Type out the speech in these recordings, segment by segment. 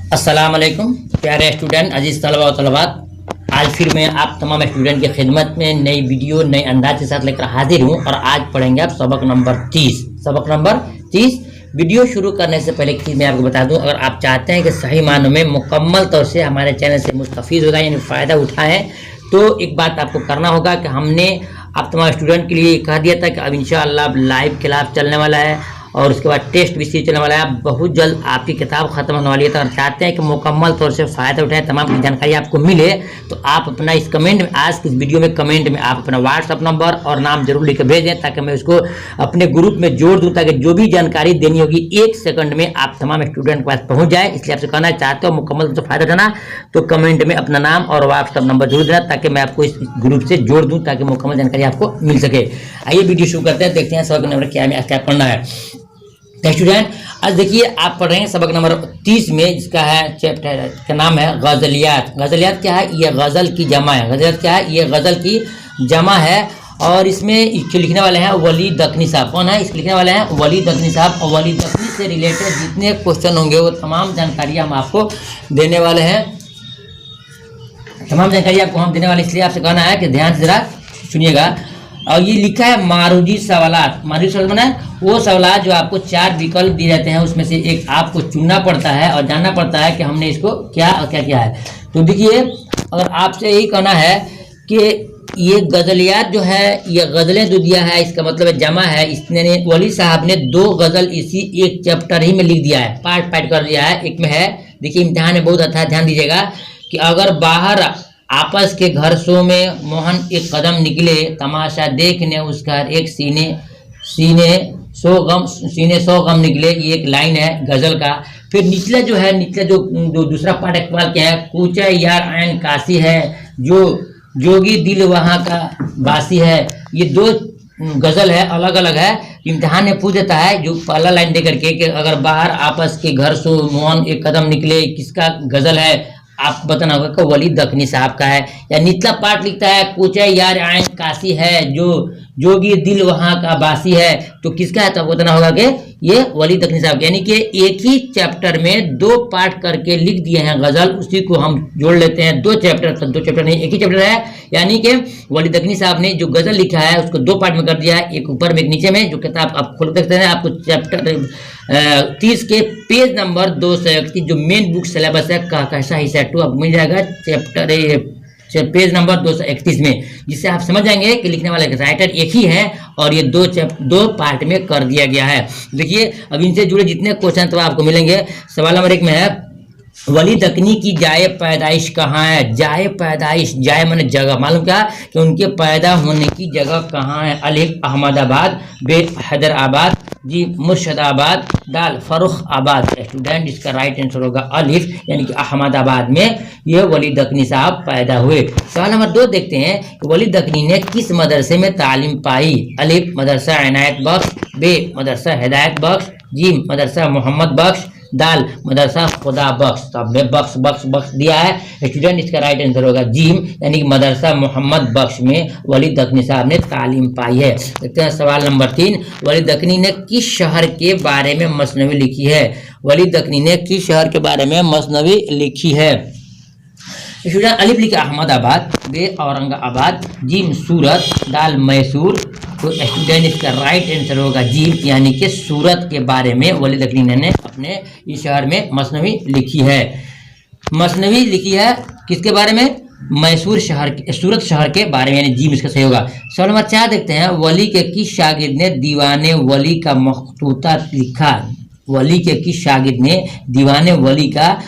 अस्सलाम वालेकुम प्यारे स्टूडेंट, अजीज़ तलबा और तलबात। आज फिर मैं आप तमाम स्टूडेंट की खिदमत में नई वीडियो नए अंदाज के साथ लेकर हाजिर हूँ और आज पढ़ेंगे आप सबक नंबर 30। सबक नंबर 30। वीडियो शुरू करने से पहले एक चीज़ मैं आपको बता दूं, अगर आप चाहते हैं कि सही मानों में मुकम्मल तौर से हमारे चैनल से मुस्तफ़ीज़ होगा यानी फ़ायदा उठाएँ, तो एक बात आपको करना होगा कि हमने आप तमाम स्टूडेंट के लिए कह दिया था कि अब इंशाअल्लाह लाइव क्लास चलने वाला है और उसके बाद टेस्ट भी चलने वाला है। बहुत जल्द आपकी किताब ख़त्म होने वाली है, तो अगर चाहते हैं कि मुकम्मल तौर से फ़ायदा उठाएं, तमाम जानकारी आपको मिले, तो आप अपना इस कमेंट में, आज की इस वीडियो में कमेंट में आप अपना व्हाट्सअप नंबर और नाम जरूर लिख के भेजें, ताकि मैं उसको अपने ग्रुप में जोड़ दूँ, ताकि जो भी जानकारी देनी होगी 1 सेकंड में आप तमाम स्टूडेंट के पास पहुँच जाए। इसलिए आपसे कहना चाहते हो मुकम्मल तौर से फ़ायदा उठाना, तो कमेंट में अपना नाम और व्हाट्सअप नंबर जरूर देना, ताकि मैं आपको इस ग्रुप से जोड़ दूँ, ताकि मुकम्मल जानकारी आपको मिल सके। आइए वीडियो शुरू करते हैं, देखते हैं सबक नंबर क्या पढ़ना है। स्टूडेंट आज देखिए आप पढ़ रहे हैं सबक नंबर 30 में, जिसका है चैप्टर का नाम है गज़लियात। गज़लियात क्या है? ये गज़ल की जमा है। गज़लियात क्या है? ये गज़ल की जमा है। और इसमें इसके लिखने वाले हैं वली दखनी साहब। कौन है इसके लिखने वाले हैं? वली दखनी साहब। और वली दखनी से रिलेटेड जितने क्वेश्चन होंगे वो तमाम जानकारी हम आपको देने वाले हैं। तमाम जानकारी आपको हम देने वाले, इसलिए आपसे कहना है कि ध्यान से जरा सुनिएगा। और ये लिखा है मारूजी सवालात। मारूजी सवाल है वो सवाल जो आपको 4 विकल्प दिए जाते हैं, उसमें से एक आपको चुनना पड़ता है और जानना पड़ता है कि हमने इसको क्या और क्या किया है। तो देखिए, अगर आपसे यही कहना है कि ये गज़लियात जो है, ये गज़लें जो दिया है, इसका मतलब है जमा है। इसने वली साहब ने 2 गज़ल इसी एक चैप्टर ही में लिख दिया है, पार्ट पार्ट कर दिया है। एक में है, देखिए इम्तिहान में बहुत अच्छा ध्यान दीजिएगा कि अगर बाहर आपस के घर सो में मोहन एक कदम निकले, तमाशा देखने उसका एक सीने सौ गम निकले, ये एक लाइन है गजल का। फिर निचला जो है, निचला जो दूसरा पार्ट इकबाल क्या है? कूचा यार आयन काशी है, जो जोगी दिल वहाँ का बासी है। ये 2 गजल है, अलग अलग है। इम्तिहान में पूछ देता है जो पहला लाइन दे करके कि अगर बाहर आपस के घर सो मोहन एक कदम निकले, किसका गजल है? आपको बताना होगा कि वली दखनी साहब का है। या निचला पार्ट लिखता है कूचे यार आयन काशी है, जो जोगी दिल वहाँ का बासी है, तो किसका है? तो आपको बताना होगा कि ये वली दखनी साहब, यानी कि एक ही चैप्टर में 2 पार्ट करके लिख दिए हैं गजल, उसी को हम जोड़ लेते हैं। 2 चैप्टर, तो 2 चैप्टर नहीं, एक ही चैप्टर है। यानी कि वली दखनी साहब ने जो गजल लिखा है उसको 2 पार्ट में कर दिया है, एक ऊपर में एक नीचे में। जो किताब आप खोल सकते हैं, आपको चैप्टर 30 के पेज नंबर 231 जो मेन बुक सिलेबस है कैसा हिस्सा 2 आपको मिल जाएगा चैप्टर पेज नंबर 231 में, जिससे आप समझ जाएंगे कि लिखने वाले राइटर एक ही है और ये 2 पार्ट में कर दिया गया है। देखिए, अब इनसे जुड़े जितने क्वेश्चन तो आपको मिलेंगे। सवाल नंबर 1 में है वली दखनी की जाए पैदाइश कहाँ है? जाए पैदाइश, जाए माने जगह, मालूम क्या कि उनके पैदा होने की जगह कहाँ है? अलिफ अहमदाबाद, बे हैदराबाद, जी मुर्शिदाबाद, दाल फर्रुखाबाद। स्टूडेंट इसका राइट आंसर होगा अलिफ, यानी कि अहमदाबाद में ये वली दखनी साहब पैदा हुए। सवाल नंबर 2 देखते हैं कि वली दखनी ने किस मदरसे में तालीम पाई? अलिफ मदरसा इनायत बख्श, बे मदरसा हिदायत बख्श, जी मदरसा मोहम्मद बख्श, दाल मदरसा खुदा बख्श। तो अब बख्श बख्श बख्श दिया है स्टूडेंट, इसका राइट आंसर होगा जीम, यानी कि मदरसा मोहम्मद बख्श में वली दखनी साहब ने तालीम पाई है। देखते हैं सवाल नंबर 3, वली दखनी ने किस शहर के बारे में मसनवी लिखी है? वली दखनी ने किस शहर के बारे में मसनवी लिखी है? स्टूडेंट अलिफ लिखा अहमदाबाद, बे औरंगाबाद, जीम सूरत, दाल मैसूर। तो स्टूडेंट इसका राइट आंसर होगा जीम, यानी कि सूरत के बारे में वली दखनी ने अपने इस शहर में मसनवी लिखी है। मसनवी लिखी है किसके बारे में? मैसूर शहर, सूरत शहर के बारे में, यानी जीम इसका सही होगा। सवाल नंबर 4 देखते हैं, वली के किस शागिर्द ने दीवाने वली का मखतूता लिखा? वली के किस शागिर्द ने दीवाने वली का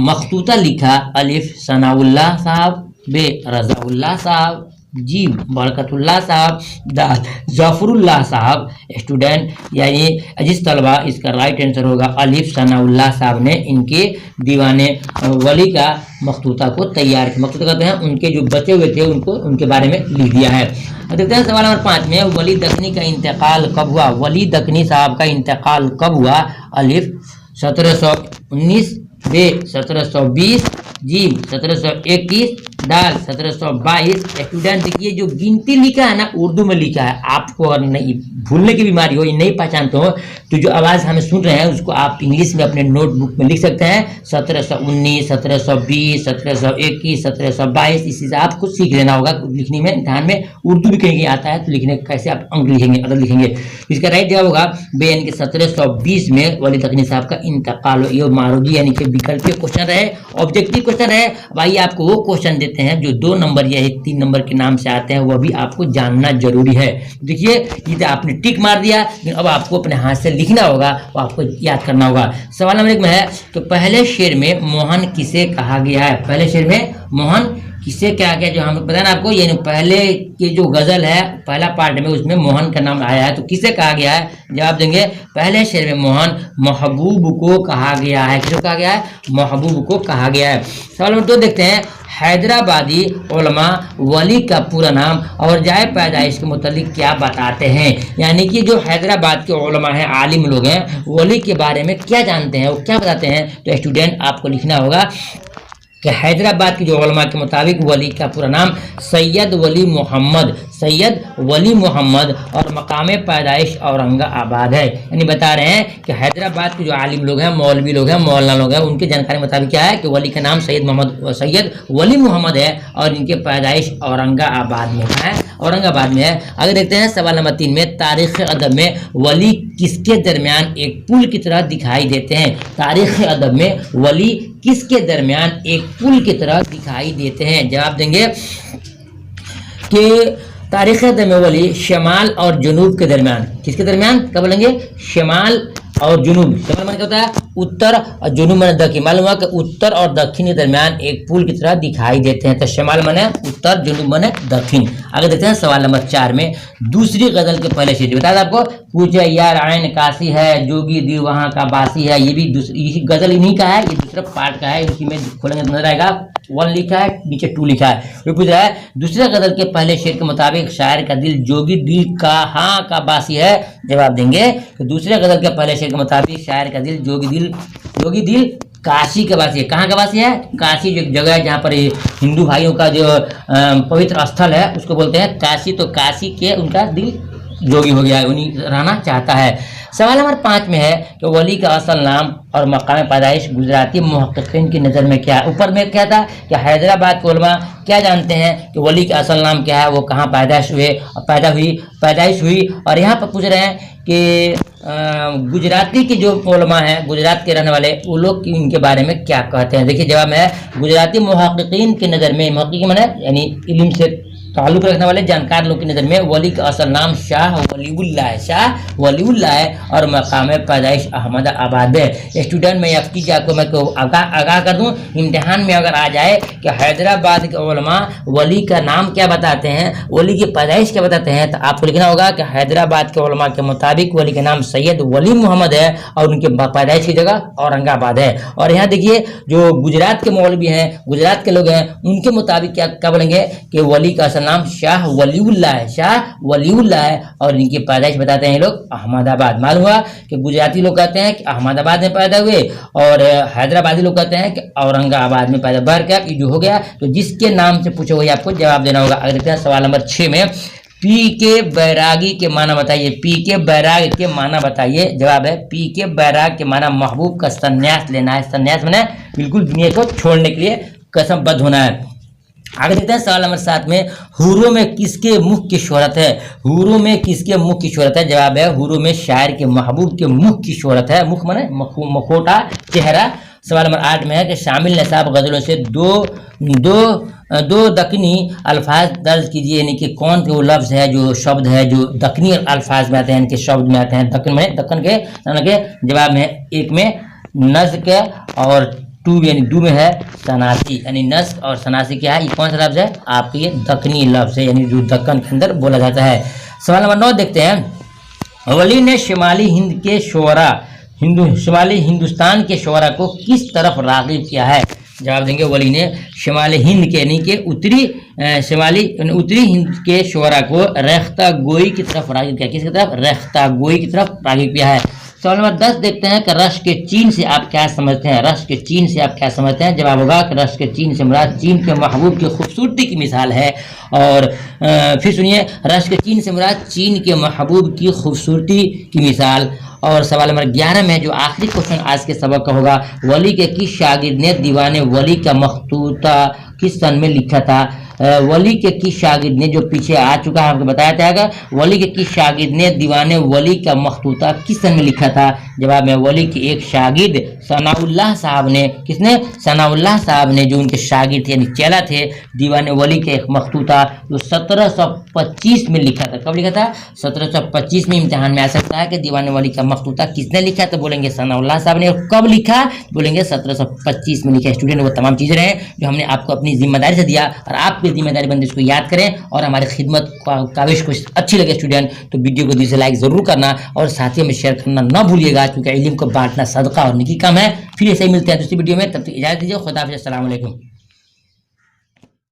मखतूता लिखा? अलिफ सनाउल्लाह साहब, बे रजाउल्लाह साहब, जी बरकतुल्लाह साहब, दाल जफरुल्लाह साहब। स्टूडेंट यानी अजीज तलबा इसका राइट आंसर होगा अलिफ सनाउल्लाह साहब ने इनके दीवाने वली का मखतूता को तैयार किया। मखतूता कहते हैं उनके जो बचे हुए थे उनको उनके बारे में लिख दिया है। देखते हैं सवाल नंबर 5 में, वली दखनी का इंतकाल कब हुआ? वली दखनी साहब का इंतकाल कब हुआ? अलिफ 1719, बे 1720, जी 1721, डाल 1722। स्टूडेंट देखिए जो गिनती लिखा है ना उर्दू में लिखा है, आपको और नहीं भूलने की बीमारी हो, ये नहीं पहचानते हो तो जो आवाज़ हमें सुन रहे हैं उसको आप इंग्लिश में अपने नोटबुक में लिख सकते हैं 1719, 1720, 1721, 1722। इसी से आपको सीख लेना होगा लिखने में। ध्यान में उर्दू भी कहीं आता है तो लिखने कैसे आप अंक लिखेंगे, अदद लिखेंगे। इसका राइट जवाब होगा बेन के 1720 में वली तकनी साहब का इंतकाल। ये मारूदी यानी कि विकल्पीय क्वेश्चन रहे, ऑब्जेक्टिव क्वेश्चन रहे। भाई आपको वो क्वेश्चन देते हैं जो 2 नंबर या 3 नंबर के नाम से आते हैं, वह भी आपको जानना जरूरी है। देखिए ये तो आपने टिक मार दिया, लेकिन अब आपको अपने हाथ से लिखना होगा, वो आपको याद करना होगा। सवाल नंबर 1 में है तो पहले शेर में मोहन किसे कहा गया है? पहले शेर में मोहन किसे क्या गया, जो हमें पता है ना आपको, ये पहले की जो गजल है पहला पार्ट में उसमें मोहन का नाम आया है, तो किसे कहा गया है? जवाब देंगे पहले शेर में मोहन महबूब को कहा गया है। किसे कहा गया है? महबूब को कहा गया है। सवाल नंबर 2 देखते हैं, हैदराबादी उलमा वली का पूरा नाम और जाए पैदाइश के मुतालिक क्या बताते हैं? यानी कि जो हैदराबाद के उलमा हैं, आलिम लोग हैं, वली के बारे में क्या जानते हैं, वो क्या बताते हैं? तो स्टूडेंट आपको लिखना होगा कि हैदराबाद के जो उलमा के मुताबिक वली का पूरा नाम सैयद वली मोहम्मद, सैयद वली मोहम्मद और मकाम पैदाइश औरंगाबाद है। यानी बता रहे हैं कि हैदराबाद के जो आलिम लोग हैं, मौलवी लोग हैं, मौलाना लोग हैं, उनकी जानकारी के मुताबिक क्या है कि वली का नाम सैयद वली मोहम्मद है और इनके पैदाइश औरंगाबाद में है, औरंगाबाद में है। आगे देखते हैं सवाल नंबर 3 में, तारीख अदब में वली किसके दरमियान एक पुल की तरह दिखाई देते हैं? तारीख अदब में वली किसके दरमियान एक पुल की तरह दिखाई देते हैं? जवाब देंगे कि तारीख अदब में वली शमाल और जुनूब के दरमियान, किसके दरमियान? क्या बोलेंगे? शमाल और जुनूब। शमाल माने क्या होता है? उत्तर, और जुनूब माने दक्षिण। मालूम हुआ कि उत्तर और दक्षिण के दरमियान एक पुल की तरह दिखाई देते हैं। तो शमाल माने उत्तर, जुनूब माने दक्षिण। आगे देखते हैं सवाल नंबर 4 में, दूसरी गजल के पहले शेर बता दें आपको, पूछे यार आयन काशी है, जोगी दिल वहाँ का बासी है। ये भी दूसरी गजल इन्हीं का है, ये दूसरा पार्ट का है। इनकी में खोलेंगे नजर आएगा 1 लिखा है, नीचे 2 लिखा है। वो पूछ रहा है दूसरे गजल के पहले शेर के मुताबिक शायर का दिल जोगी दिल कहाँ का बासी है? जवाब देंगे कि दूसरे गजल के पहले शेर के मुताबिक शायर का दिल जोगी दिल काशी का वासी है। कहाँ का वासी है? काशी जो जगह है जहाँ पर हिंदू भाइयों का जो पवित्र स्थल है उसको बोलते हैं काशी। तो काशी के उनका दिल जोगी हो गया है, उन्हीं रहना चाहता है। सवाल नंबर 5 में है कि वली का असल नाम और मकाम पैदाइश गुजराती मुहक्किकीन की नज़र में क्या है? ऊपर में क्या था कि हैदराबाद के उलमा क्या जानते हैं कि वली का असल नाम क्या है, वो कहाँ पैदाइश हुई। और यहाँ पर पूछ रहे हैं कि गुजराती के जो उलमा हैं, गुजरात के रहने वाले, वो लोग इनके बारे में क्या कहते हैं? देखिए जवाब है गुजराती मुहक्किकीन की नज़र में, मुहक्किक माने यानी इल्म से ताल्लुक रखने वाले जानकार लोग की नज़र में वली का असल नाम शाह वलीउल्लाह है, शाह वलीउल्लाह है और मकाम पैदाइश अहमदाबाद है। स्टूडेंट मैं आपको मैं आगाह कर दूं, इम्तिहान में अगर आ जाए कि हैदराबाद के उलमा वली का नाम क्या बताते हैं, वली की पैदाइश क्या बताते हैं, तो आपको लिखना होगा कि हैदराबाद के उलमा के मुताबिक वली का नाम सैयद वली मोहम्मद है और उनके पैदाइश की जगह औरंगाबाद है। और यहाँ देखिए जो गुजरात के मौलवी हैं, गुजरात के लोग हैं, उनके मुताबिक क्या बोलेंगे कि वली का नाम शाह वलीउल्लाह है, शाह वलीउल्लाह है और इनकी पैदाइश बताते हैं ये लोग अहमदाबाद। मालूम हुआ कि गुजराती लोग कहते हैं कि अहमदाबाद में पैदा हुए और हैदराबादी लोग कहते हैं कि औरंगाबाद में पैदा। बार क्या जो हो गया, तो जिसके नाम से पूछो वही आपको जवाब देना होगा। अगर देखते हैं सवाल नंबर 6 में, पी के बैरागी के माना बताइए। पी के बैराग के माना बताइए। जवाब है पी के बैराग के माना महबूब का संन्यास लेना है। संन्यास माने बिल्कुल दुनिया को छोड़ने के लिए कसमबद्ध होना है। आगे देखते हैं सवाल नंबर 7 में, हुरों में किसके मुख की शोहरत है? हुरों में किसके मुख की शोहरत है? जवाब है हुरों में शायर के महबूब के मुख की शोहरत है। मुख माने मखोटा चेहरा। सवाल नंबर 8 में है कि शामिल नसाब गजलों से दो दक्कनी अल्फाज दर्ज कीजिए। यानी कि कौन के वो लफ्ज़ है, जो शब्द है जो दक्कनी अल्फाज में आते हैं, इनके शब्द में आते हैं। दक्कन के जवाब में 1 में नज़्क के और 2 यानी 2 में है सनासी। यानी नस्क और सनासी क्या है? ये कौन सा लफ्ज़ है? आपके ये दक्कनी लफ्ज़ है, यानी जो दक्कन के अंदर बोला जाता है। सवाल नंबर 9 देखते हैं, वली ने शिमाली हिंद के शुअरा शिमाली हिंदुस्तान के शुअरा को किस तरफ राग़िब किया है? जवाब देंगे वली ने शिमाली हिंद के यानी कि उत्तरी हिंद के शुअरा को रेख्ता गोई की तरफ राग़िब किया। किसकी तरफ? रेख्ता गोई की तरफ राग़िब किया है। सवाल नंबर 10 देखते हैं कि रश के चीन से आप क्या समझते हैं। रश के चीन से आप क्या समझते हैं। जवाब होगा कि रश के चीन से मुराद चीन के महबूब की खूबसूरती की मिसाल है। और फिर सुनिए, रश के चीन से मुराद चीन के महबूब की खूबसूरती की मिसाल। और सवाल नंबर 11 में जो आखिरी क्वेश्चन आज के सबक का होगा, वली के किस शागिर्द ने दीवाने वली का मखतूता किस सन में लिखा था। वली के किस शागिर्द ने, जो पीछे आ चुका है आपको बताया जाएगा, वली के किस शागिर्द ने दीवाने वली का मखतूता किस सन में लिखा था। जवाब में वली के एक शागिर्द सनाउल्लाह साहब ने, किसने, सनाउल्लाह साहब ने, जो उनके शागिर्द थे यानी चेला थे, दीवाने वली के एक मखतूता जो 1725 में लिखा था। कब लिखा था? 1725 में। इम्तिहान में आ सकता है कि दीवाने वली का मखतूता किसने लिखा, तो बोलेंगे सनाउल्लाह साहब ने। और कब लिखा, बोलेंगे 1725 में लिखा। स्टूडेंट, वो तमाम चीज़ें रहे जो हमने आपको अपनी जिम्मेदारी से दिया, और आपकी जिम्मेदारी बनती है इसको याद करें और हमारी खिदमत काविश को अच्छी लगे स्टूडेंट तो वीडियो को दिल से लाइक जरूर करना और साथियों में शेयर करना ना भूलिएगा, क्योंकि इल्म को बांटना सदका और नेकी काम है। फिर ऐसे ही मिलते हैं दूसरी वीडियो में, तब तक इजाजत दीजिए। खुदा हाफिज़, अस्सलाम वालेकुम।